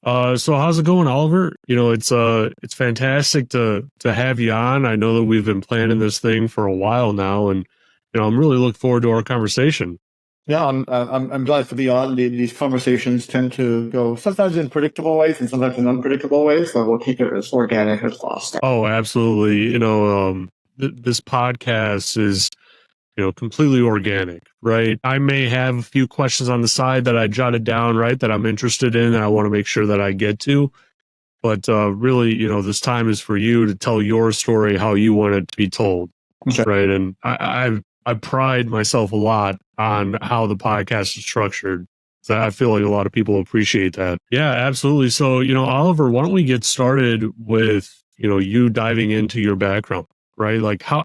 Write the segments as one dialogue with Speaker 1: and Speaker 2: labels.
Speaker 1: So how's it going, Oliver? It's fantastic to have you on. I know that we've been planning this thing for a while now, and I'm really looking forward to our conversation.
Speaker 2: Yeah, I'm glad to be on. These conversations tend to go sometimes in predictable ways and sometimes in unpredictable ways, so we'll keep it as organic as possible.
Speaker 1: Oh, absolutely. This podcast is completely organic, right? I may have a few questions on the side that I jotted down, right, that I'm interested in, and I want to make sure that I get to. But really, this time is for you to tell your story how you want it to be told,
Speaker 2: Okay.
Speaker 1: right? And I pride myself a lot on how the podcast is structured. So I feel like a lot of people appreciate that. Yeah, absolutely. So, Oliver, why don't we get started with, you diving into your background, right? Like how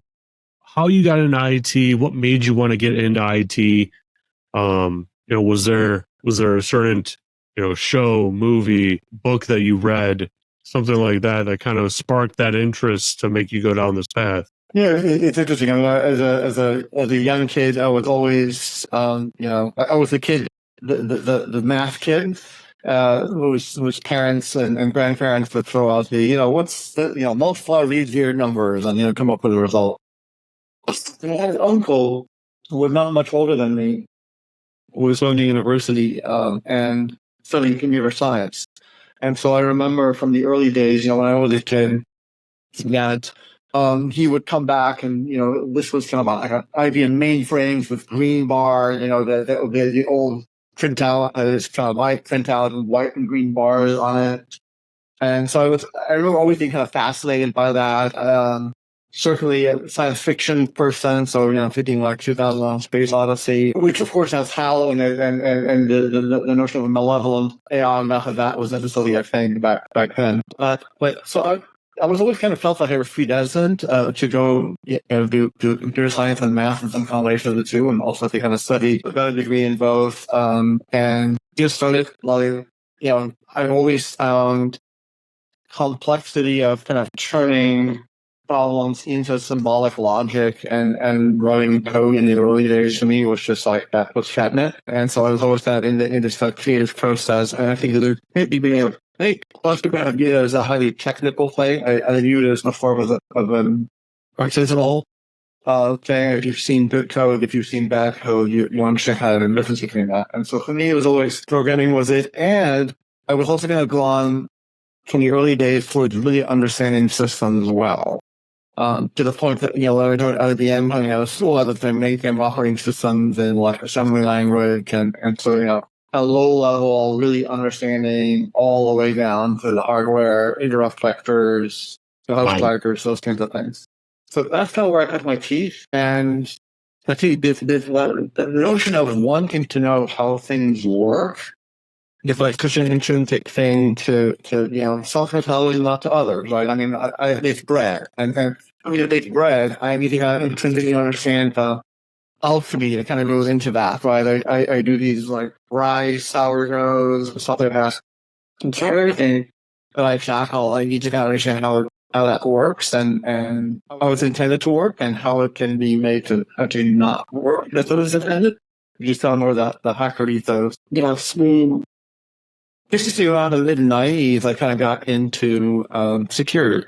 Speaker 1: you got into IT, what made you want to get into IT? Was there a certain, show, movie, book that you read, something like that that kind of sparked that interest to make you go down this path?
Speaker 2: Yeah, it's interesting. I mean, as a young kid, I was always, I was the kid, the math kid, whose parents and grandparents would throw out what's the, multiply these year numbers and, come up with a result. And I had an uncle who was not much older than me, who was going to university, and studying computer science. And so I remember from the early days, when I was a kid, that he would come back and, this was kind of like IBM mainframes with green bar, the old printout, it's kind of white printout with white and green bars on it. And so I remember always being kind of fascinated by that. Certainly a science fiction person, so, thinking like 2001 Space Odyssey, which of course has HAL and the notion of a malevolent AI method that was necessarily a thing back then. But so I was always kind of felt like I was predestined to go do computer science and math and some combination of the two, and also to kind of study, got a degree in both. And just started, I've always found complexity of kind of turning problems into symbolic logic and running code in the early days to me was just like that was catnip. And so I was always that in this creative process. And I think that maybe being able plus kind of view it as a highly technical thing. I view it as a form of an artisanal thing. If you've seen good code, if you've seen bad code, you understand how to difference between that. And so for me, it was always programming was it. And I was also going to go on from the early days towards really understanding systems well. To the point that, when I joined IBM, I was still other than making operating systems in like assembly language and so, a low level, really understanding all the way down to the hardware, interrupt vectors, the host vectors, those kinds of things. So that's kind of where I cut my teeth. And I think the notion of wanting to know how things work is like such an intrinsic thing to self-intelligence, not to others, right? I mean, I it's bread. And I mean, if it's bread, I need to kind of intrinsically understand the alchemy that kind of goes into that, right? I do these like rice, sourdoughs, stuff like that. And so everything that I tackle, I need to kind of understand how that works and how it's intended to work and how it can be made to actually not work. That's what it's intended. You just tell more that the hacker ethos. Just to see around a little naive, I kind of got into security.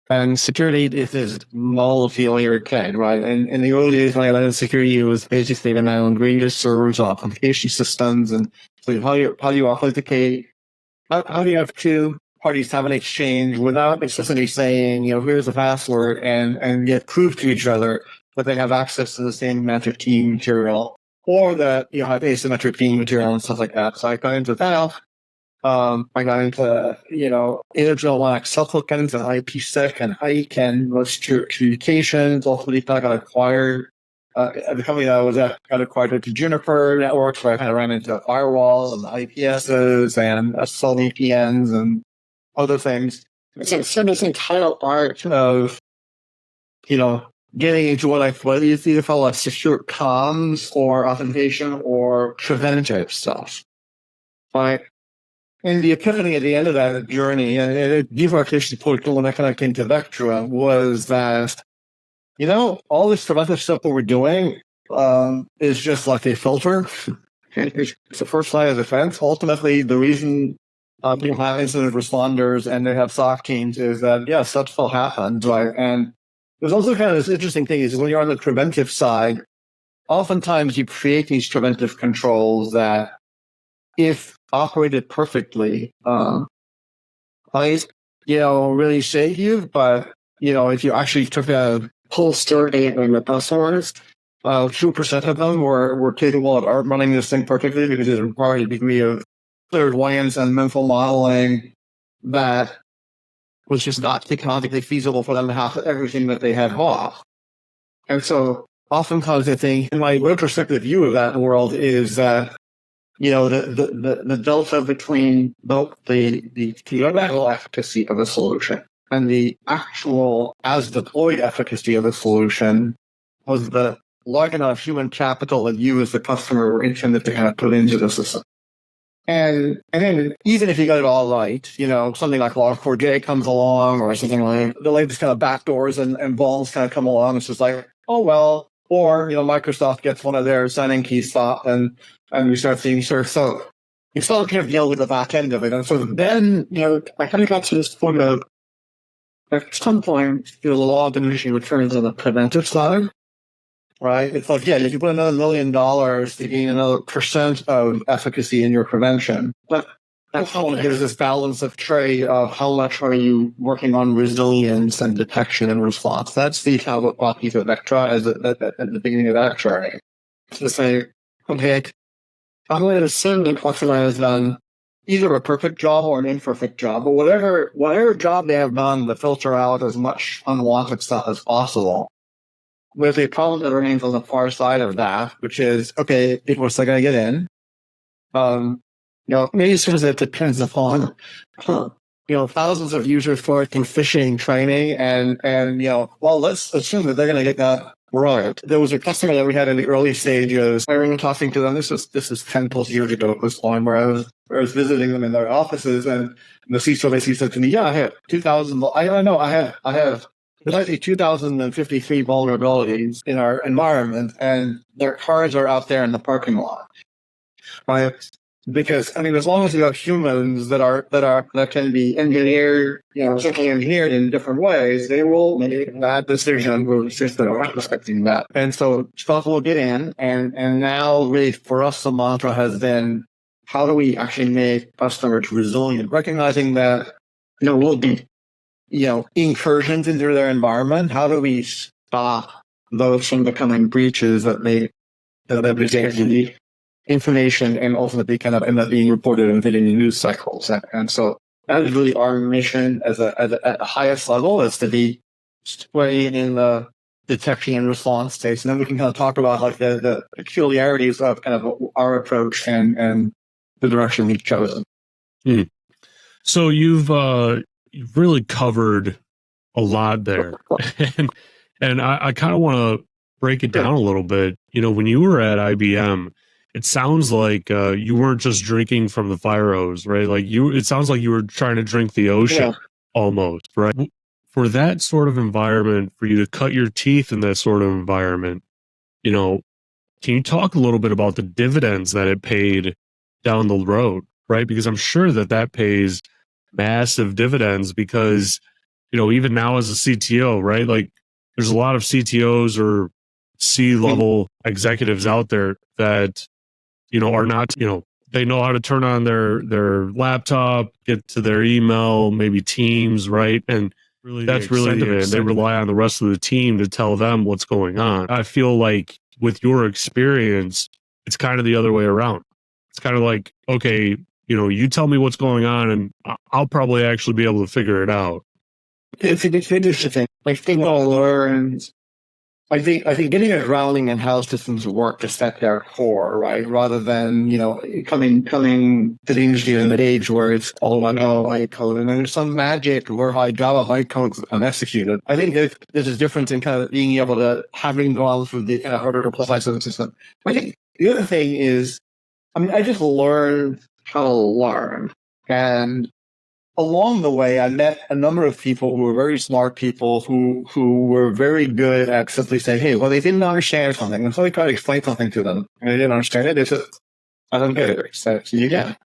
Speaker 2: And security is this multi-layered thing, right? And in the early days when I learned security, it was basically the non-ingredient servers, authentication systems, and so how do you authenticate? How do you have two parties have an exchange without explicitly saying, here's the password and get proof to each other, but they have access to the same semantic key material, or that you have asymmetric key material and stuff like that. So I got into that. I got into, individual like self-tokens and IPsec and HIKE and most communications. Ultimately, I got acquired. The company that I was at got acquired to Juniper Networks, where I kind of ran into firewalls and IPSs and SSL VPNs and other things. So this entire art of, getting into what is either called secure comms or authentication or preventative stuff. Right? And the epiphany at the end of that journey, and the demarcation point when I kind of came to Vectra, was that, all this preventive stuff that we're doing is just like a filter. It's the first line of defense. Ultimately, the reason people have incident responders and they have SOC teams, is that, yes, that still happens, right? And there's also kind of this interesting thing is when you're on the preventive side, oftentimes you create these preventive controls that, if operated perfectly, might, really save you. But, if you actually took a whole study on the customers, 2% of them were capable of running this thing perfectly because it required a degree of clairvoyance and mental modeling that was just not economically feasible for them to have everything that they had off. And so oftentimes I think my retrospective view of that world is that, the delta between both the theoretical efficacy of a solution and the actual as deployed efficacy of the solution was the large enough human capital that you as the customer were intended to kind of put into the system. And then even if you got it all right, something like Log4j comes along or something like the latest kind of backdoors and balls kind of come along. It's just like, oh, well, or, Microsoft gets one of their signing keys stopped and we start seeing so you still can't deal with the back end of it. And so then, I kind of got to this point of at some point, the law of diminishing returns on the preventive side. Right? It's like, if you put another $1 million to gain another % of efficacy in your prevention, but that's how there's this balance of trade of how much are you working on resilience and detection and response. That's the kind of what brought me to Vectra at the beginning of that journey. To say, okay, I'm going to assume that Vectra has done either a perfect job or an imperfect job, but whatever job they have done to filter out as much unwanted stuff as possible. With a problem that remains on the far side of that, which is, okay, people are still going to get in. Maybe it's because it depends upon, thousands of users for phishing training and, let's assume that they're going to get that right. There was a customer that we had in the early stages. I remember talking to them. This is 10 plus years ago at this point, where I was visiting them in their offices, and the CISO basically said to me, yeah, I have 2,000. I have there's actually 2,053 vulnerabilities in our environment, and their cars are out there in the parking lot, right? Because as long as you have humans that can be engineered, certainly engineered in different ways, they will make that decision with systems that are respecting that. And so stuff will get in, and now really for us the mantra has been, how do we actually make customers resilient, recognizing that we'll be incursions into their environment. How do we stop those from becoming breaches that may the information and ultimately kind of end up being reported and hitting the news cycles? And so that is really our mission at the highest level, is to be swaying in the detection and response stage. And then we can kind of talk about like the peculiarities of kind of our approach and the direction we've chosen.
Speaker 1: So you've really covered a lot there. and I kind of want to break it down a little bit. When you were at IBM, it sounds like you weren't just drinking from the fire hose, right? Like it sounds like you were trying to drink the ocean almost, right? For that sort of environment, for you to cut your teeth in that sort of environment, can you talk a little bit about the dividends that it paid down the road, right? Because I'm sure that pays massive dividends, because even now as a CTO, right, like there's a lot of CTOs or C-level executives out there that are not, they know how to turn on their laptop, get to their email, maybe Teams, right? And that's really it. They rely on the rest of the team to tell them what's going on. I feel like with your experience, it's kind of the other way around. It's kind of like, okay, you tell me what's going on, and I'll probably actually be able to figure it out.
Speaker 2: It's interesting. Like, people learn. I think getting a grounding in how systems work to set their core, right? Rather than coming to the industry in an age where it's all about light code, and there's some magic where Java light code is executed. I think there's a difference in kind of being able to having gone through the kind of harder to apply to the system. I think the other thing is, I just learned how to learn. And along the way, I met a number of people who were very smart people who were very good at simply saying, hey, well, they didn't understand something. And so we tried to explain something to them, and they didn't understand it. They said, I don't get it. So you get it.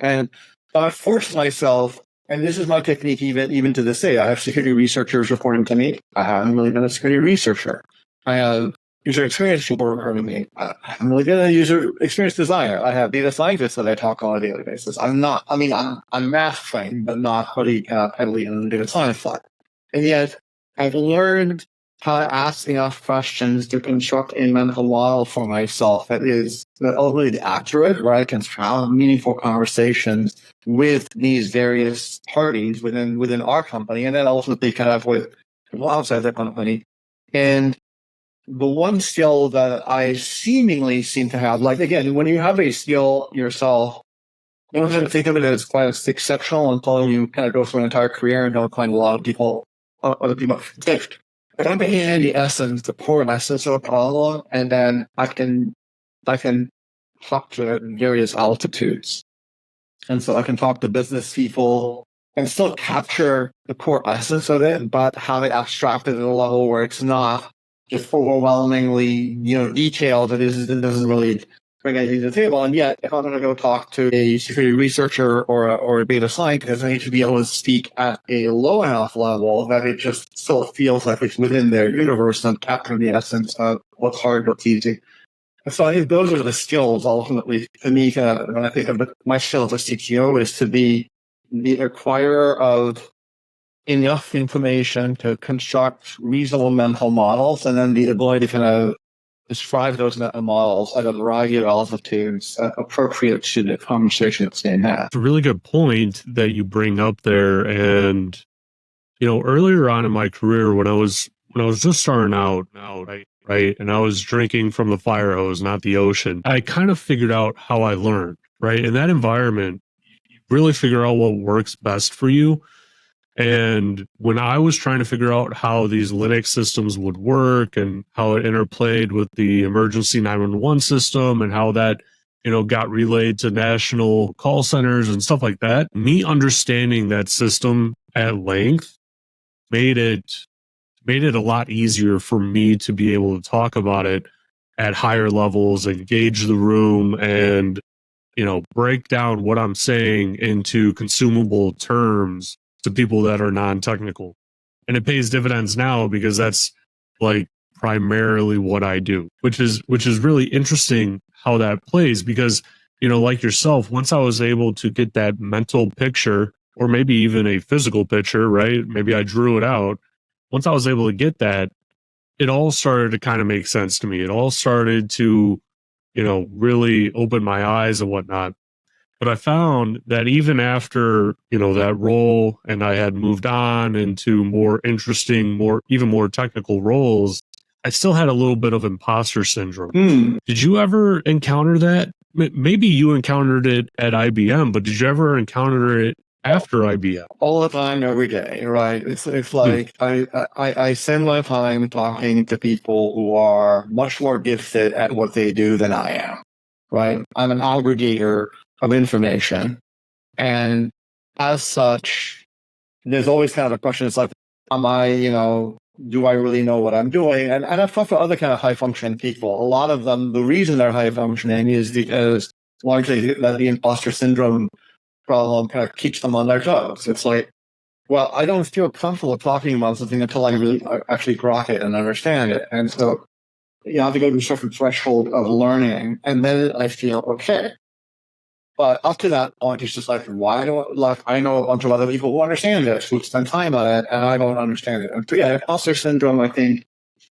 Speaker 2: And I forced myself, and this is my technique even to this day. I have security researchers reporting to me. I haven't really been a security researcher. I have user experience people reporting to me. I haven't really been a user experience designer. I have data scientists that I talk on a daily basis. I'm math trained, but not really heavily in the data science side. And yet, I've learned how to ask enough questions to construct a mental model for myself that is ultimately accurate, where I can have meaningful conversations with these various parties within our company, and then ultimately kind of with people outside the company. And the one skill that I seemingly seem to have, like, again, when you have a skill yourself, you don't have to think of it as quite exceptional until you kind of go through an entire career and don't find a lot of people, other people. I can understand the essence, the core essence of a problem, and then I can talk to it in various altitudes. And so I can talk to business people and still capture the core essence of it, but have it abstracted at a level where it's not just overwhelmingly, detailed. It doesn't really bring anything to the table. And yet, if I'm going to go talk to a security researcher or a data scientist, I need to be able to speak at a low enough level that it just still feels like it's within their universe and capture the essence of what's hard, what's easy. And so I think those are the skills ultimately for me. When I think of my skill as a CTO, is to be the acquirer of enough information to construct reasonable mental models, and then the ability to kind of describe those mental models at a variety of altitudes appropriate to the conversation that's being had.
Speaker 1: It's a really good point that you bring up there. And, earlier on in my career, when I was just starting out, right, and I was drinking from the fire hose, not the ocean, I kind of figured out how I learned, right? In that environment, you really figure out what works best for you. And when I was trying to figure out how these Linux systems would work and how it interplayed with the emergency 911 system and how that, got relayed to national call centers and stuff like that, me understanding that system at length made it a lot easier for me to be able to talk about it at higher levels, engage the room, and, break down what I'm saying into consumable terms to people that are non-technical. And it pays dividends now because that's like primarily what I do, which is really interesting how that plays because, like yourself, once I was able to get that mental picture or maybe even a physical picture, right? Maybe I drew it out. Once I was able to get that, it all started to kind of make sense to me. It all started to, really open my eyes and whatnot. But I found that even after, that role and I had moved on into more interesting, even more technical roles, I still had a little bit of imposter syndrome. Did you ever encounter that? Maybe you encountered it at IBM, but did you ever encounter it after IBM?
Speaker 2: All the time, every day, right? It's like I spend my time talking to people who are much more gifted at what they do than I am, right? I'm an aggregator of information. And as such, there's always kind of a question. It's like, am I, do I really know what I'm doing? And I've talked to other kind of high functioning people. A lot of them, the reason they're high functioning is because largely that the imposter syndrome problem kind of keeps them on their toes. It's like, well, I don't feel comfortable talking about something until I really actually grok it and understand it. And so you have to go to a certain threshold of learning, and then I feel okay. But up to that point, it's just like, why don't I know a bunch of other people who understand this, who spend time on it, and I don't understand it. And so, yeah, imposter syndrome, I think,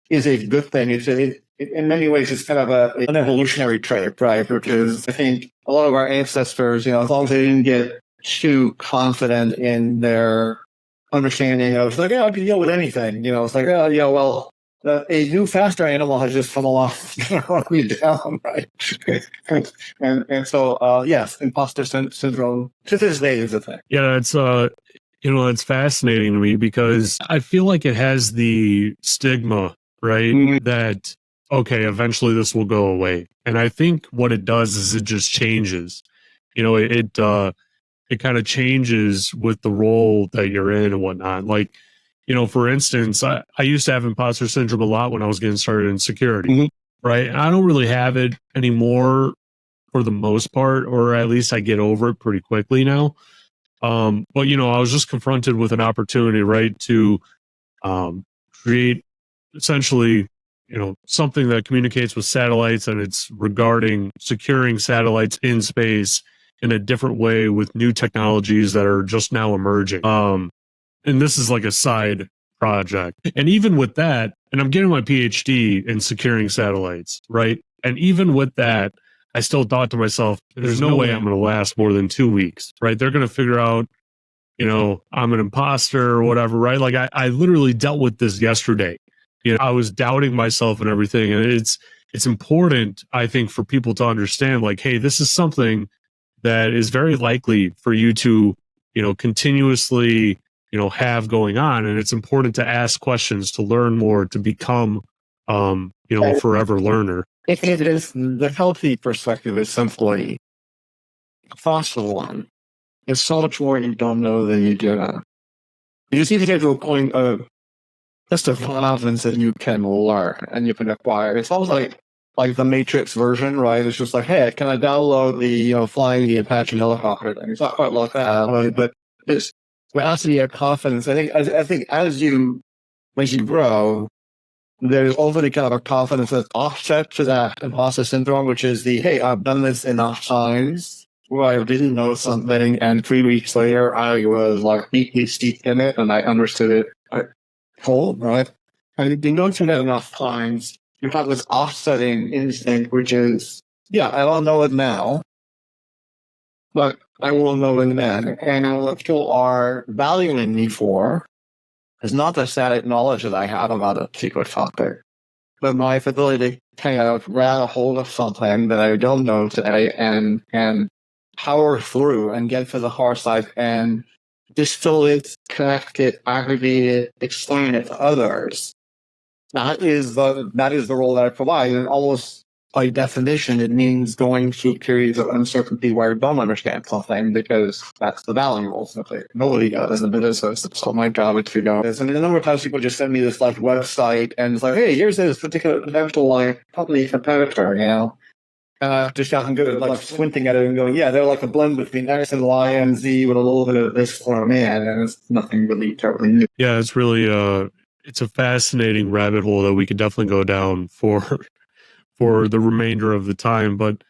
Speaker 2: is a good thing. In many ways, it's kind of an evolutionary trait, right? Because I think a lot of our ancestors, as long as they didn't get too confident in their understanding of, like, I can deal with anything. It's like, well, a new faster animal has just come along me down, right? and so yes, imposter syndrome to this day is a thing.
Speaker 1: Yeah, it's fascinating to me because I feel like it has the stigma, right? Mm-hmm. That okay, eventually this will go away, and I think what it does is it just changes. It kind of changes with the role that you're in and whatnot. Like, for instance, I used to have imposter syndrome a lot when I was getting started in security, mm-hmm. right? And I don't really have it anymore for the most part, or at least I get over it pretty quickly now. But I was just confronted with an opportunity, right, to create essentially, something that communicates with satellites, and it's regarding securing satellites in space in a different way with new technologies that are just now emerging. And this is like a side project. And even with that, and I'm getting my PhD in securing satellites, right? And even with that, I still thought to myself, there's no way I'm going to last more than 2 weeks, right? They're going to figure out, I'm an imposter or whatever, right? Like I literally dealt with this yesterday. I was doubting myself and everything. And it's important, I think, for people to understand, like, hey, this is something that is very likely for you to, continuously, have going on. And it's important to ask questions, to learn more, to become, a forever learner.
Speaker 2: It is the healthy perspective is simply a thoughtful one. There's so much more you don't know than you do know. You just need to get to a point of just a confidence that you can learn and you can acquire. It's almost like the Matrix version, right? It's just like, hey, can I download the flying the Apache helicopter thing? It's not quite like that, but it's actually your confidence. I think as you grow, there's already kind of a confidence that's offset to that imposter syndrome, which is the, hey, I've done this enough times where I didn't know something, and 3 weeks later, I was like deeply steeped in it, and I understood it whole, right? And you've been going through that enough times, you have this offsetting instinct, which is, yeah, I don't know it now, but I will know it then. And what people are valuing me for is not the static knowledge that I have about a particular topic, but my ability to kind of grab a hold of something that I don't know today and power through and get to the hard side and distill it, connect it, aggregate it, explain it to others. That is the role that I provide, and almost by definition, it means going through periods of uncertainty where I don't understand something, because that's the Valen rule. Simply, nobody does, and so my job is to figure out this. And a number of times people just send me this like website, and it's like, hey, here's this particular potential company competitor, just gotten good at like squinting at it and going, yeah, they're like a blend between X and Y and Z with a little bit of this for a man, and it's nothing really terribly new.
Speaker 1: Yeah, it's really it's a fascinating rabbit hole that we could definitely go down for the remainder of the time. But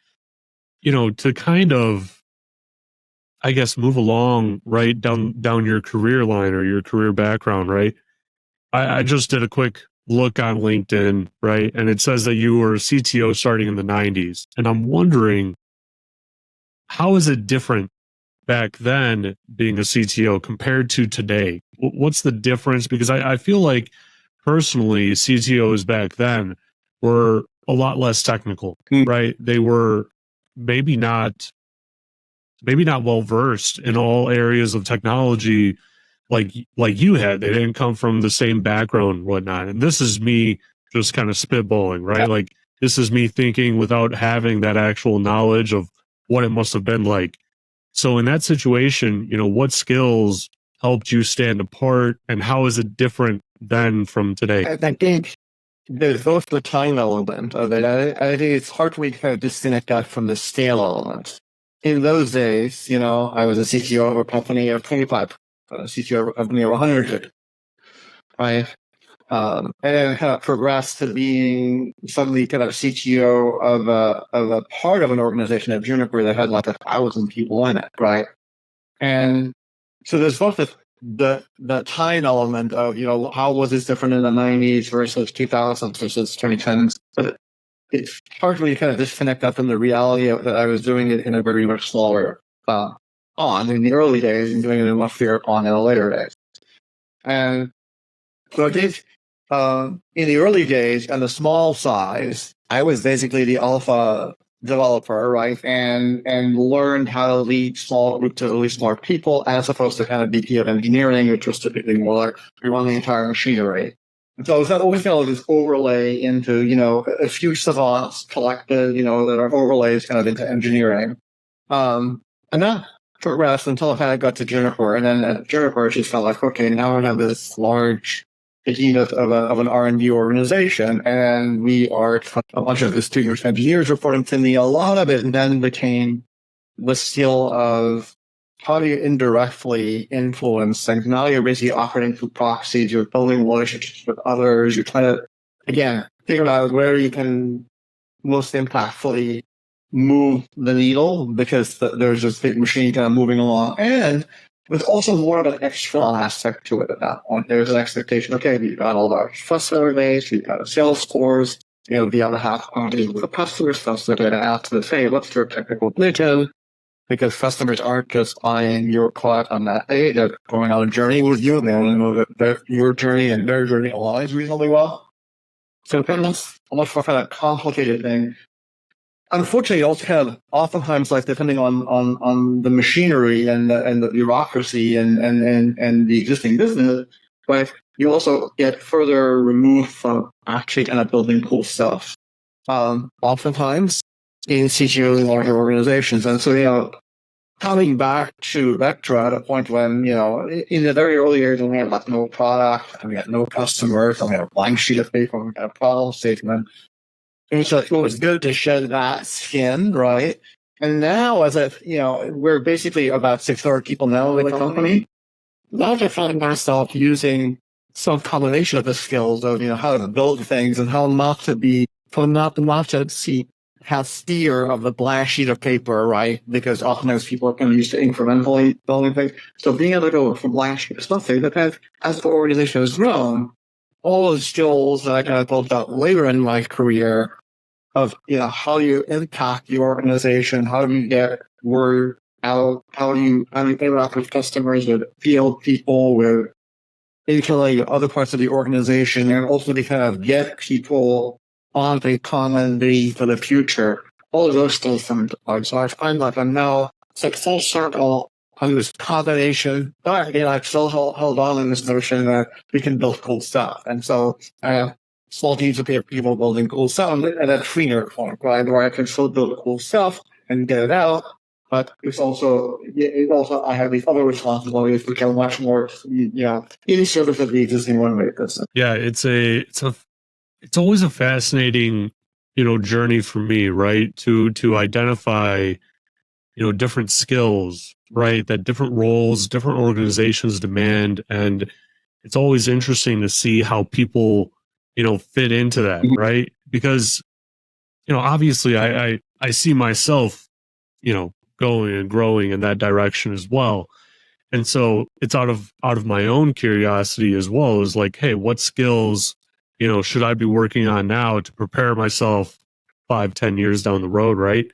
Speaker 1: to kind of, I guess, move along right down your career line or your career background, right? I just did a quick look on LinkedIn, right? And it says that you were a CTO starting in the 90s. And I'm wondering, how is it different back then being a CTO compared to today? What's the difference? Because I feel like personally, CTOs back then were a lot less technical, right? They were maybe not well versed in all areas of technology like you had. They didn't come from the same background and whatnot. And this is me just kind of spitballing, right?
Speaker 2: Yeah.
Speaker 1: Like this is me thinking without having that actual knowledge of what it must have been like. So in that situation, what skills helped you stand apart, and how is it different then from today?
Speaker 2: I think there's both the time element of it. I think it's hard for me to kind of disconnect that from the scale element. In those days, I was a CTO of a company of 25, a CTO of a company of 100, right? And then kind of progressed to being suddenly kind of CTO of a part of an organization at Juniper that had like 1,000 people in it, right? And so there's both the time element of, how was this different in the 90s versus 2000s versus 2010s? But it's hard for me to kind of disconnect that from the reality of that I was doing it in a very much slower on in the early days and doing it in a much bigger on in the later days. And so I think in the early days and the small size, I was basically the alpha developer, right? And learned how to lead small groups of really smart people, as opposed to kind of VP of engineering, which was typically more like we run the entire machinery. And so it's always kind of this overlay into, a few savants collected, that are overlays kind of into engineering. And that progressed until I kind of got to Juniper. And then at Juniper, it just felt like, okay, now I have this large unit of an R&D organization, and we are a bunch of student engineers reporting to me. A lot of it then became the skill of how do you indirectly influence things. Now you're basically operating through proxies, you're building relationships with others, you're trying to, again, figure out where you can most impactfully move the needle, because there's this big machine kind of moving along. And there's also more of an external aspect to it at that point. There's an expectation, okay, we've got all our customer base, we've got a sales force, the other half conversations with the customers, so they're going to ask to say, what's your technical vision? Because customers aren't just buying your product on that day, they're going on a journey with you, and they want to know that your journey and their journey aligns reasonably well. So it's a much more kind of complicated thing. Unfortunately, also kind of oftentimes, like depending on the machinery and the bureaucracy and the existing business, but you also get further removed from actually kind of building cool stuff. Oftentimes in CTO larger organizations, and so coming back to Vectra at a point when in the very early years we had like no product, we had no customers, we had a blank sheet of paper, we had a problem statement. And so it was good to shed that skin, right? And now, we're basically about 600 people now in the company. Now I find myself using some combination of the skills of, how to build things and how not to have fear of the blank sheet of paper, right? Because oftentimes people are kind of used to incrementally building things. So being able to go from blank sheet to something that as the organization has grown, all the skills that I kind of built out later in my career of, how you impact the organization, how do you get word out, how do you interact with customers, with field people, with other parts of the organization, and ultimately kind of get people on a common vision for the future. All of those things come into play. So I find like I'm now successful on this combination. But again, I've still held on in this notion that we can build cool stuff. And so I have small teams of people building cool stuff, and that freer form, right? Where I can still build cool stuff and get it out. But it's also I have these other responsibilities which are much more, in service of the existing one-way business.
Speaker 1: Yeah, it's always a fascinating, journey for me, right? To identify, different skills, right? That different roles, different organizations demand. And it's always interesting to see how people, fit into that, right? Because, obviously I see myself, going and growing in that direction as well. And so it's out of my own curiosity as well, is like, hey, what skills, should I be working on now to prepare myself 5-10 years down the road, right?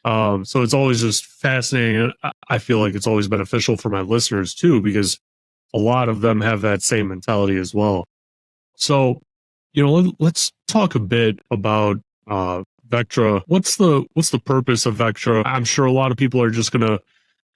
Speaker 1: So it's always just fascinating. And I feel like it's always beneficial for my listeners too, because a lot of them have that same mentality as well. So, let's talk a bit about Vectra. What's the purpose of Vectra? I'm sure a lot of people are just gonna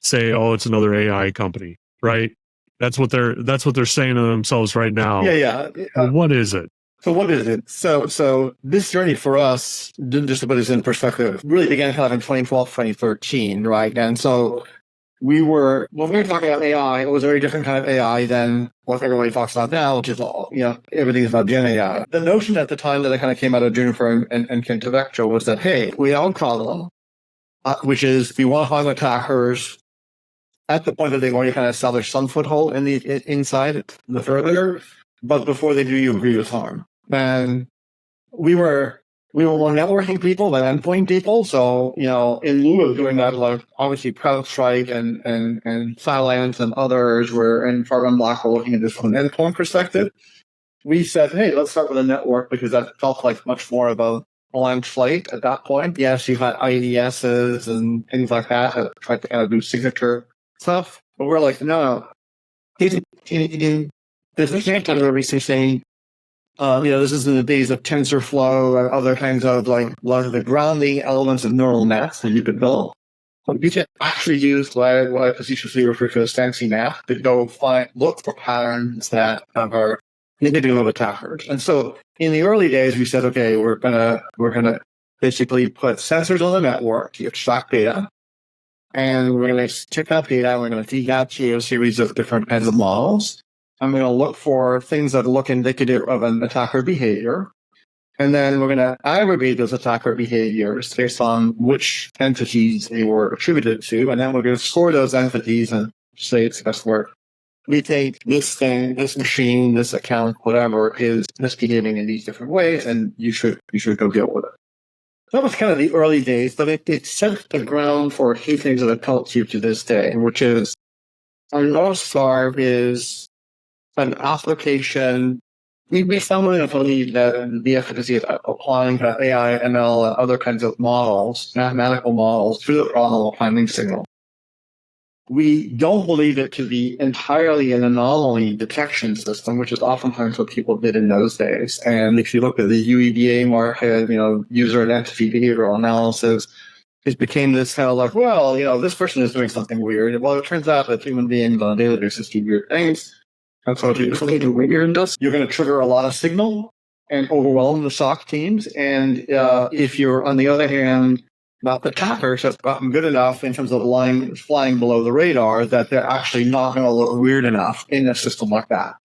Speaker 1: say, "Oh, it's another AI company," right? That's what they're saying to themselves right now.
Speaker 2: Yeah.
Speaker 1: What is it?
Speaker 2: So what is it? So this journey for us, just to put this in perspective, really began kind of in 2012, 2013, right? And so when we were talking about AI, it was a very different kind of AI than what everybody talks about now, which is all, everything's about Gen AI. The notion at the time that I kind of came out of Juniper and came to Vectra was that, hey, we have a problem, which is we want to find attackers at the point that they've already kind of established some foothold inside the perimeter, but before they do you grievous harm. And we were more networking people than endpoint people. So, in lieu of doing that, like obviously CrowdStrike and Cylance and others were in Carbon Black were looking at this from an endpoint perspective. We said, hey, let's start with a network, because that felt like much more of a blank slate at that point. Yes, you had IDSs and things like that that tried to kind of do signature stuff. But we're like, no. There's a can't kind of saying, this is in the days of TensorFlow and other kinds of like a lot of the grounding elements of neural nets that you could build. But you can actually use what I facetiously refer to as fancy math to go look for patterns that are indicative of attackers. And so in the early days, we said, okay, we're gonna basically put sensors on the network to extract data, and we're gonna check that data. We're gonna feed that to a series of different kinds of models. I'm going to look for things that look indicative of an attacker behavior. And then we're going to aggregate those attacker behaviors based on which entities they were attributed to. And then we're going to score those entities and say it's best work. We think this thing, this machine, this account, whatever, is misbehaving in these different ways, and you should go deal with it. That was kind of the early days, but it set the ground for a few things that have helped you to this day, which is our North Star is an application. We firmly believe that the efficacy of applying AI, ML, and other kinds of models, mathematical models, to the problem of finding signal. We don't believe it to be entirely an anomaly detection system, which is oftentimes what people did in those days. And if you look at the UEBA market, user and entity behavioral analysis, it became this kind of like, well, this person is doing something weird. Well, it turns out that human beings on a daily basis do weird things. And so if you do weirdness, you're going to trigger a lot of signal and overwhelm the SOC teams. And if you're, on the other hand, not the attackers have gotten good enough in terms of flying below the radar that they're actually not going to look weird enough in a system like that.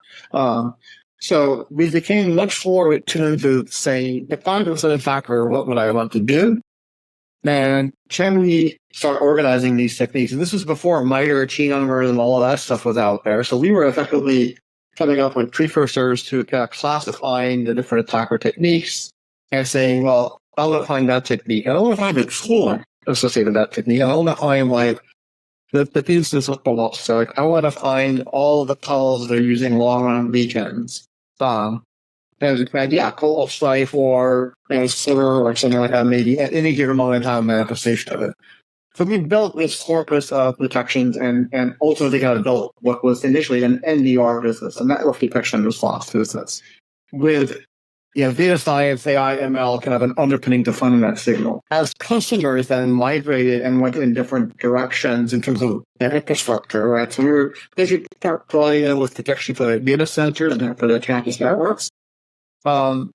Speaker 2: So we became much more attuned to say, if I'm an attacker, what would I want to do? And can we start organizing these techniques? And this was before MITRE, T-Number, and all of that stuff was out there. So we were effectively coming up with precursors to classifying the different attacker techniques and saying, well, I want to find that technique. And I want to find the tool associated with that technique. And I want to find the pieces of the So I want to find all the calls they're using long on weekends. And call Strife or Silver or something like that, maybe at any given moment have a manifestation of it. So we built this corpus of detections and ultimately kind of built what was initially an NDR business, a network detection response business, with data science, AI, ML, kind of an underpinning to fund that signal. As customers then migrated and went in different directions in terms of their infrastructure, right? So we were busy deploying with detection for the data centers and for the campus networks. And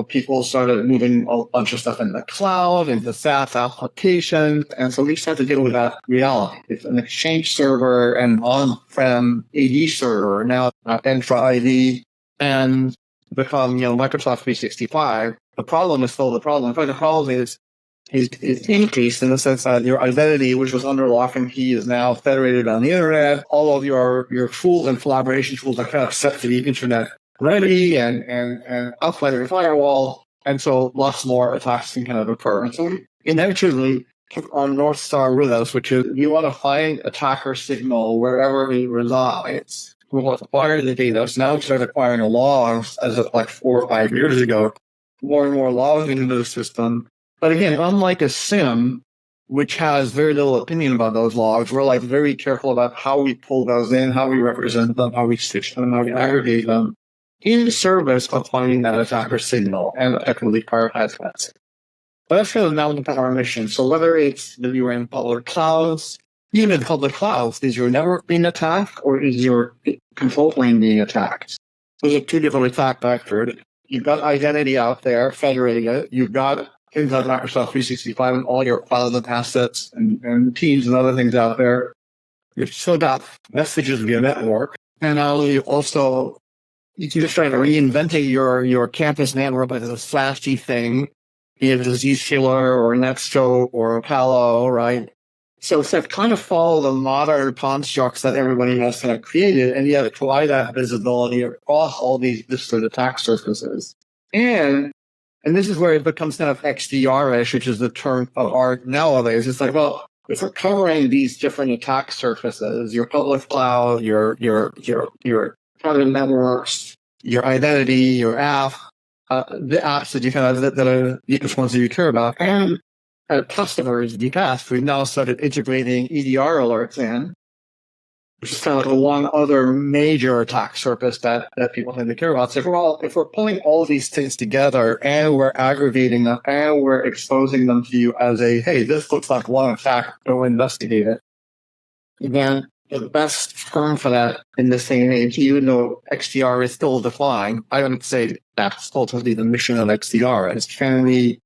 Speaker 2: people started moving a bunch of stuff in the cloud, into SaaS applications, and so we started to deal with that reality. It's an Exchange server and on-prem AD server, now Entra ID, and become, Microsoft 365. The problem is still the problem. In fact, the problem is increased in the sense that your identity, which was under lock and key, is now federated on the internet. All of your tools and collaboration tools are kind of set to the internet ready and outside of your firewall. And so lots more attacks can kind of occur. And so inevitably took on North Star with us, which is you want to find attacker signal wherever it resides. We want to acquire the data. So now we start acquiring logs as of like 4 or 5 years ago, more and more logs into the system. But again, unlike a SIM, which has very little opinion about those logs, we're like very careful about how we pull those in, how we represent them, how we stitch them, how we aggregate them in service of finding that attacker signal and effectively prioritize that. But that's kind of now our mission. So whether it's that you're in public clouds, even in public clouds, is your network being attacked or is your control plane being attacked? Those are two different attack vectors. You've got identity out there, federating it. You've got things like Microsoft 365 and all your cloud assets and Teams and other things out there. You've still got messages via network. And now you also, you're just trying to reinventing your campus network as a flashy thing, be it a Zscaler or Netscope or Palo, right? So it's kind of follow the modern constructs that everybody has kind of created, and yet apply that visibility across all these disparate attack surfaces. And this is where it becomes kind of XDR-ish, which is the term of art nowadays. It's like, well, if we're covering these different attack surfaces, your public cloud, your private networks, your identity, your app, the apps that you kind of that are the ones that you care about, and customers, DPAS, we've now started integrating EDR alerts in, which is kind of like one other major attack surface that people tend to care about. So if we're pulling all of these things together and we're aggregating them and we're exposing them to you as a, hey, this looks like one attack, go investigate it. Again, the best term for that in this day and age, even though XDR is still defined, I wouldn't say that's ultimately the mission of XDR. It's can we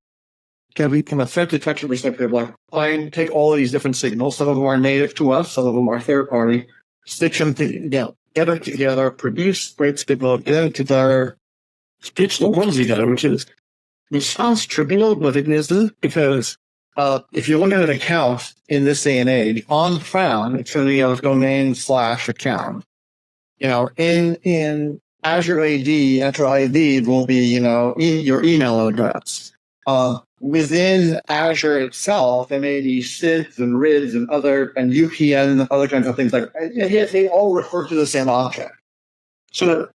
Speaker 2: from a threat detection perspective, like take all of these different signals, some of them are native to us, some of them are third party, stitch them together, get it together, produce great signal, get it together, stitch the worlds together, which is, it sounds trivial, but it isn't, because if you look at an account in this day and age, on-prem, it's going to be a domain/account. In Azure AD, Azure ID will be, your email address. Within Azure itself, there may be SIDs and RIDs and UPN and other kinds of things like that. They all refer to the same object. So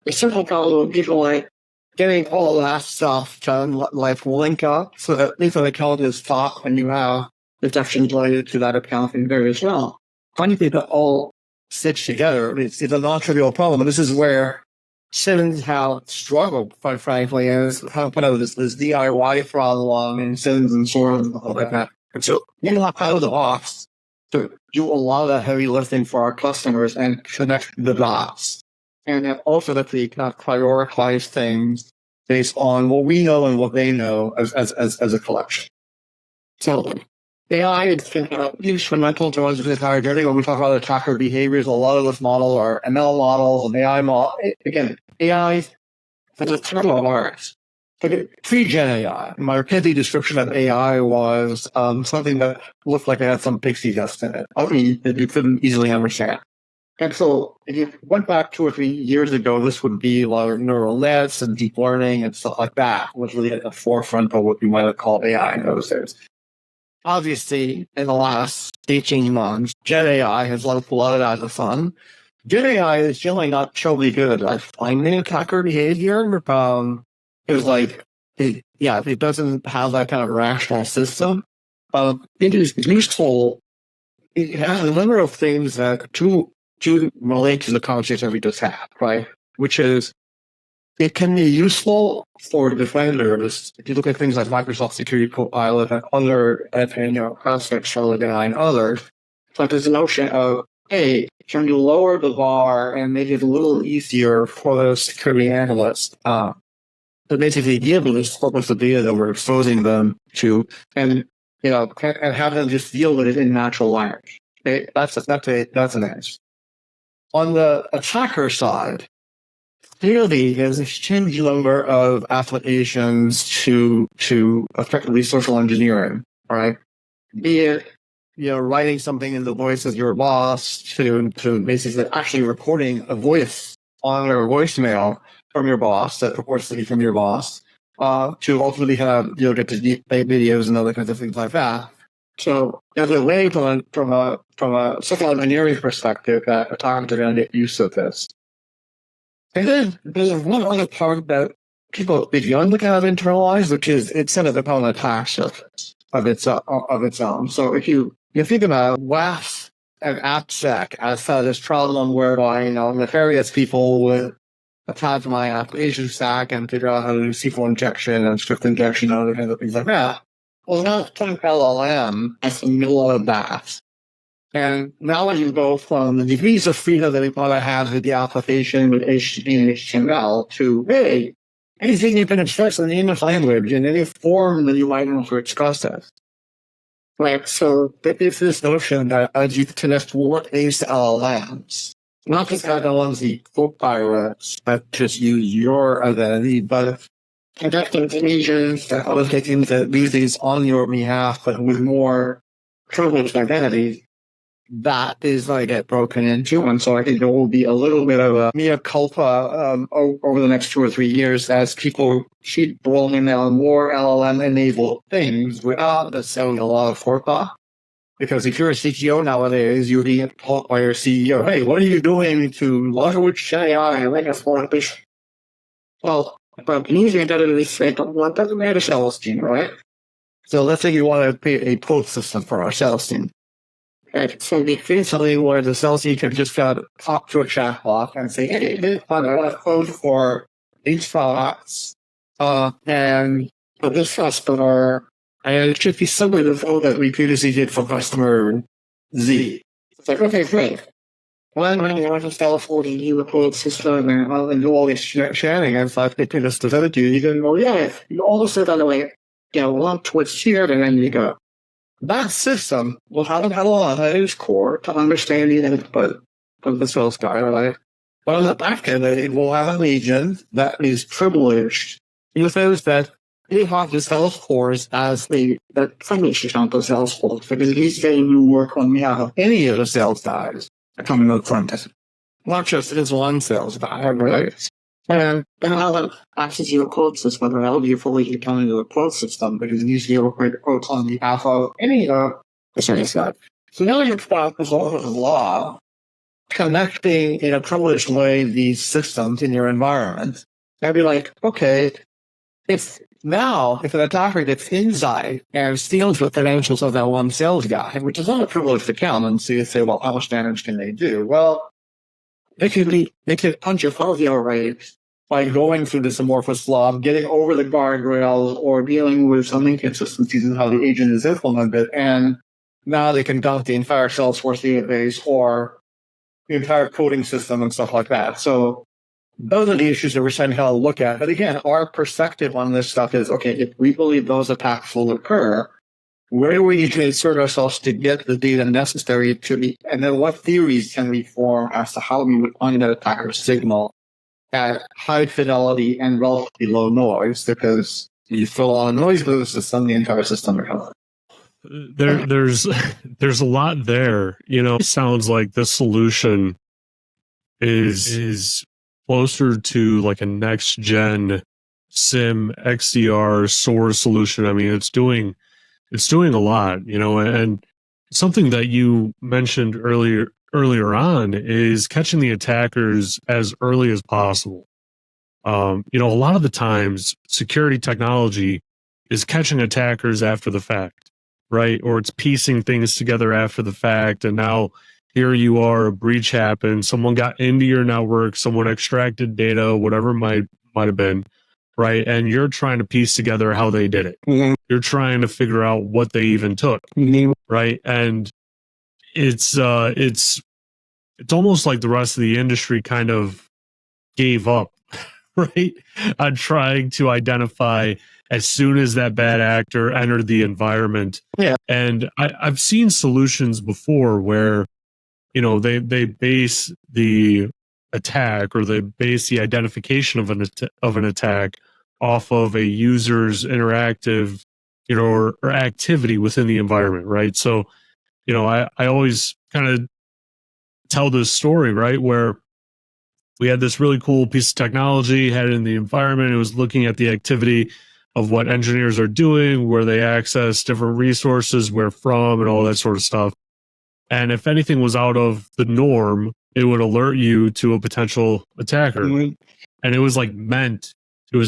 Speaker 2: the simple problem of people like getting all that stuff to like link up so that if an account is stopped and you have detections related to that account in there as well. Finding people all stitched together, it's a non-trivial problem. And this is where Simmons have struggled, quite frankly, is how this DIY problem along and Simmons and Sora and all like that. And so you're not out of the box to do a lot of that heavy lifting for our customers and connect the dots. And then ultimately kind of prioritize things based on what we know and what they know as a collection. So AI is instrumental to us this entire journey. When we talk about attacker behaviors, a lot of this model are ML models and AI models. Again, AI is a term of ours. Pre-gen AI, my pithy description of AI was something that looked like it had some pixie dust in it. That you couldn't easily understand. And so if you went back 2 or 3 years ago, this would be like neural nets and deep learning and stuff like that, was really at the forefront of what you might have called AI in those days. Obviously, in the last 18 months, Gen AI has let a lot of that out of fun. Gen AI is generally not terribly good at finding attacker behavior. It doesn't have that kind of rational system. It is useful. It has a number of things that to relate to the conversation we just had, right? Which is, it can be useful for defenders. If you look at things like Microsoft Security Copilot and other, aspects, Charlotte and others, like there's a notion of, hey, can you lower the bar and make it a little easier for those security analysts to basically give them this corpus of data that we're exposing them to, and have them just deal with it in natural language. That's an edge. On the attacker side, clearly there's a huge number of applications to effectively social engineering, right? Be it, writing something in the voice of your boss to basically actually recording a voice on a voicemail from your boss that purports to be from your boss, to ultimately have, get to deep fake videos and other kinds of things like that. So there's a way from a social engineering perspective that attackers are going to get used to this. And then there's one other part that people begin to kind of internalize, which is it's set up upon an attack surface of its own. So if you think about WAF and AppSec as this problem whereby nefarious people would attack my application stack and figure out how to do SQL injection and script injection and other kinds of things like that. Well, now it's kind of LLM as the middle of that. And now when you go from the degrees of freedom that we probably have with the application with HTTP and HTML to, hey, anything you can express in the English language in any form that you might want to express it. Right, so there is this notion that as you connect work-based LLMs, not just LLMs, the co-pilots that just use your identity, but conducting agents that other things that do things on your behalf, but with more privileged identities, that is going to get broken into. And so I think there will be a little bit of a mea culpa over the next 2 or 3 years as people keep rolling out more LLM-enabled things without necessarily a lot of forethought. Because if you're a CTO nowadays, you're being told by your CEO, hey, what are you doing to leverage AI and make us more efficient? Well, but using that in this doesn't matter sales team, right? So let's say you want to create a quote system for our sales team. And so we create something where the sales team can just talk to a chatbot and say, hey, I want a quote for these products, and for this customer, and it should be similar to the quote that we previously did for customer Z. It's like, okay, great. When you want to sell for the new quote system and do all this sharing, and like they can just present it to you, you can go, yeah, you also, by the way, want towards here, and then you go. That system will have a lot at its core to understand the input of the sales guy, right? But on the back end, it will have an agent that is privileged. It says that they have the sales force as that privileged account of sales force because he's getting to work on behalf of any of the sales guys that come in the front end. Not just this one sales guy, right? And I'll access your quote system, and I'll be fully accounting to the quote system because he's able to create quotes on behalf of any of the sales guys. So now you've got this law connecting in a privileged way these systems in your environment. I'd be like, okay, if an attacker gets inside and steals the credentials of that one sales guy, which is not a privileged account, and so you say, well, how much damage can they do? Well, they could punch your fuzzy rate by going through this amorphous law, getting over the guardrails, or dealing with some inconsistencies in how the agent is implemented, and now they can dump the entire Salesforce database or the entire coding system and stuff like that. So those are the issues that we're trying to look at. But again, our perspective on this stuff is, okay, if we believe those attacks will occur, where do we need to insert ourselves to get the data necessary to be, and then what theories can we form as to how we would find that attacker's signal at high fidelity and relatively low noise, because you throw a lot of noise through the system, the entire system recovers.
Speaker 1: There's a lot there. It sounds like this solution is closer to like a next gen SIEM XDR SOAR solution. I mean, it's doing a lot, and something that you mentioned earlier on is catching the attackers as early as possible. A lot of the times security technology is catching attackers after the fact. Right? Or it's piecing things together after the fact. And now here you are, a breach happened. Someone got into your network, someone extracted data, whatever it might have been. Right. And you're trying to piece together how they did it.
Speaker 2: Mm-hmm.
Speaker 1: You're trying to figure out what they even took.
Speaker 2: Mm-hmm.
Speaker 1: Right. And it's almost like the rest of the industry kind of gave up, right? On trying to identify as soon as that bad actor entered the environment.
Speaker 2: Yeah.
Speaker 1: And I've seen solutions before where, they base the attack or they base the identification of an attack off of a user's interactive, or activity within the environment, right? So, I always kind of tell this story, right, where we had this really cool piece of technology, had it in the environment. It was looking at the activity of what engineers are doing, where they access different resources, where from, and all that sort of stuff. And if anything was out of the norm, it would alert you to a potential attacker.
Speaker 2: Mm-hmm.
Speaker 1: And it was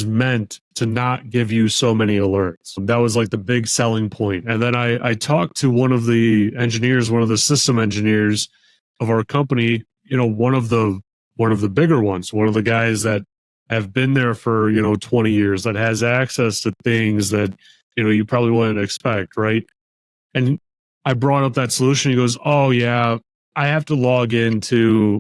Speaker 1: meant to not give you so many alerts. That was like the big selling point. And then I talked to one of the system engineers of our company, one of the bigger ones, one of the guys that have been there for, 20 years, that has access to things that, you probably wouldn't expect, right? And I brought up that solution. He goes, oh yeah, I have to log into,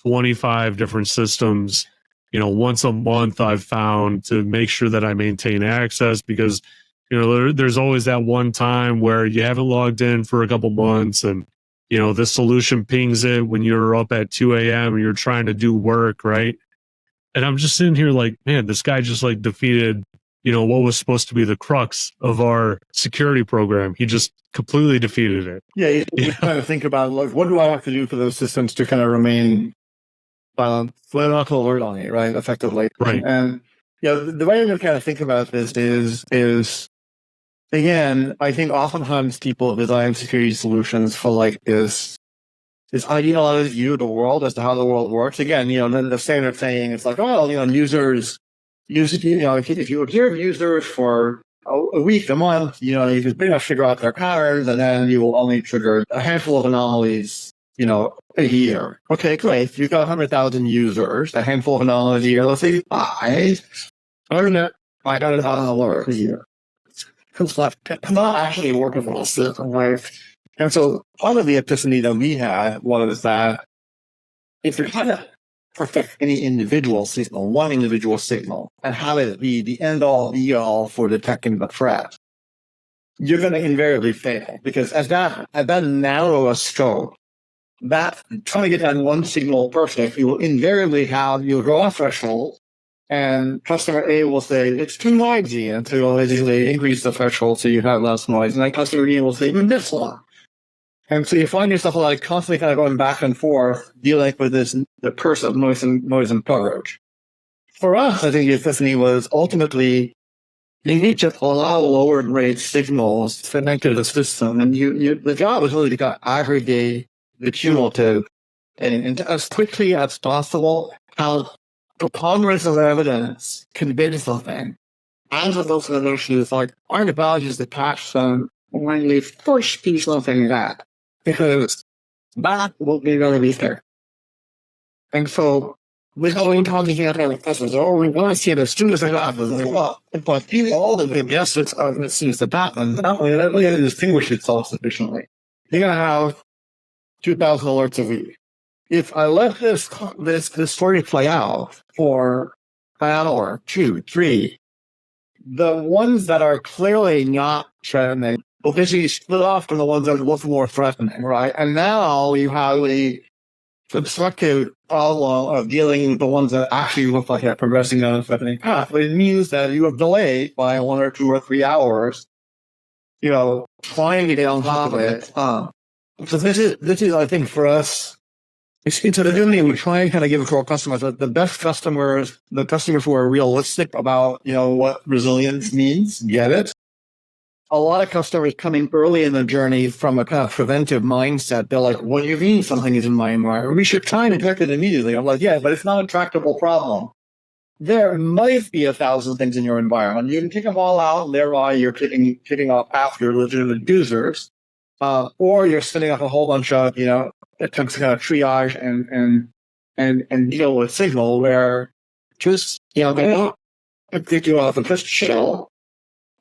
Speaker 1: 25 different systems, once a month I've found, to make sure that I maintain access, because, there's always that one time where you haven't logged in for a couple months and, this solution pings it when you're up at 2 a.m. and you're trying to do work, right? And I'm just sitting here like, man, this guy just like defeated, what was supposed to be the crux of our security program. He just completely defeated it.
Speaker 2: Yeah, you kind of think about, like, what do I have to do for those systems to kind of remain so they're not to alert on it, right? Effectively.
Speaker 1: Right.
Speaker 2: And the way to kind of think about this is again, I think oftentimes people design security solutions for like this idealized view of the world as to how the world works. Again, the standard saying, it's like, oh, users use it, if you observe users for a week, a month, you can pretty much figure out their patterns, and then you will only trigger a handful of anomalies, a year. Okay, great. You've got 100,000 users, a handful of anomalies a year. Let's say 5. I got an alert a year. It's not actually working for us, right? And so part of the epiphany that we had was that if you're trying to perfect any individual signal, one individual signal, and have it be the end-all, be-all for detecting the threat, you're going to invariably fail, because at that narrow a scope, that trying to get that one signal perfect, you will invariably have your raw threshold, and customer A will say it's too noisy, and so you'll basically increase the threshold so you have less noise, and then customer B will say this one. And so you find yourself like constantly kind of going back and forth, dealing with the curse of noise and coverage. For us, I think the epiphany was ultimately you need to allow lower rate signals to connect to the system, and the job is really to aggregate the cumulative and as quickly as possible have preponderance of evidence convince something. Answer those solutions like are the values that pass them when we push these something that because that will be very weaker. And so we go talking about our customers, we want to see it as soon as they have it. But even all of them, yes, it seems the pattern. That way, that way to distinguish itself sufficiently. You're going to have 2,000 alerts a week. If I let this story play out for an hour, 2, 3, the ones that are clearly not threatening will basically split off from the ones that look more threatening, right? And now you have the constructive problem of dealing with the ones that actually look like they're progressing on a threatening path. But it means that you have delayed by 1 or 2 or 3 hours, trying to get on top of it. So this is, I think, for us, it's the journey we try and kind of give it to our customers. The best customers, the customers who are realistic about, what resilience means, get it. A lot of customers coming early in the journey from a kind of preventive mindset. They're like, what do you mean something is in my environment? We should try and detect it immediately. I'm like, yeah, but it's not a tractable problem. There might be 1,000 things in your environment. You can pick them all out, and thereby you're picking up after legitimate users. Or you're setting up a whole bunch of, attempts to kind of triage and deal with signal where just, they don't pick you off and just chill.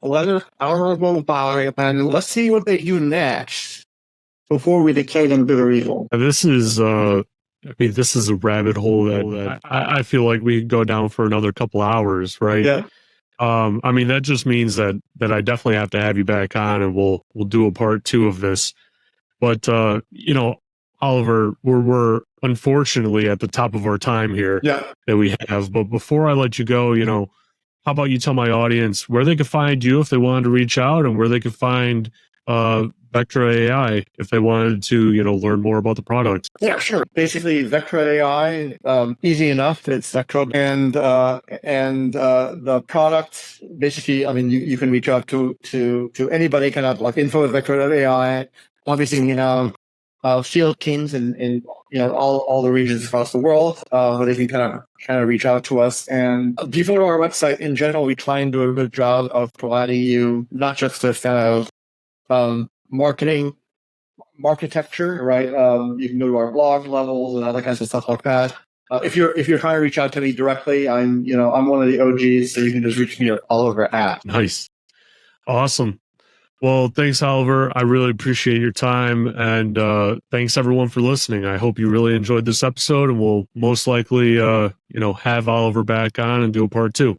Speaker 2: Let it honorable power, and let's see what they do next before we declare them good or evil.
Speaker 1: This is, this is a rabbit hole that I feel like we could go down for another couple hours, right?
Speaker 2: Yeah.
Speaker 1: That just means that I definitely have to have you back on, and we'll do a part 2 of this. But Oliver, we're unfortunately at the top of our time here that we have. But before I let you go, how about you tell my audience where they could find you if they wanted to reach out, and where they could find Vectra AI if they wanted to, learn more about the product?
Speaker 2: Yeah, sure. Basically, Vectra AI, easy enough. It's Vectra, and the product. Basically, you can reach out to anybody. Kind of like info at Vectra.ai. Obviously, field teams in all the regions across the world, where they can kind of reach out to us. And people to our website in general, we try and do a good job of providing you not just this kind of marketing architecture, right? You can go to our blog levels and other kinds of stuff like that. If you're trying to reach out to me directly, I'm one of the OGs, so you can just reach me at Oliver at.
Speaker 1: Nice, awesome. Well, thanks, Oliver. I really appreciate your time, and thanks everyone for listening. I hope you really enjoyed this episode, and we'll most likely, have Oliver back on and do a part 2.